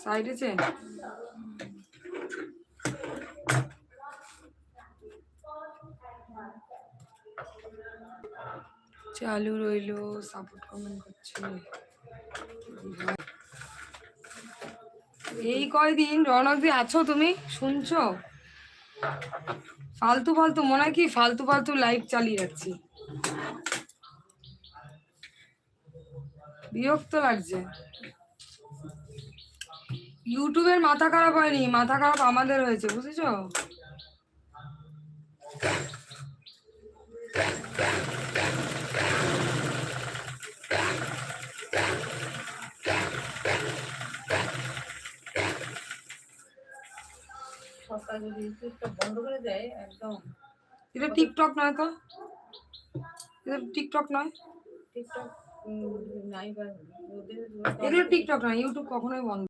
সাইডে চেন চালু রইলো, সাপোর্ট কমেন্ট করছে। এই কয়দিন রৌনকদি আছো তুমি? শুনছো? ফালতু ফালতু মনে হয় কি ফালতু ফালতু লাইভ চালিয়ে যাচ্ছি, বিরক্ত লাগছে। ইউটিউবের মাথা খারাপ হয়নি, মাথা খারাপ আমাদের হয়েছে, বুঝেছো? সরকার যদি ইউটিউবটা বন্ধ করে দেয় একদম। এটা টিকটক নয় তো, এটা টিকটক নয়, টিকটক নাই বা ওদের এগুলো টিকটক নয়, ইউটিউব কখনোই বন্ধ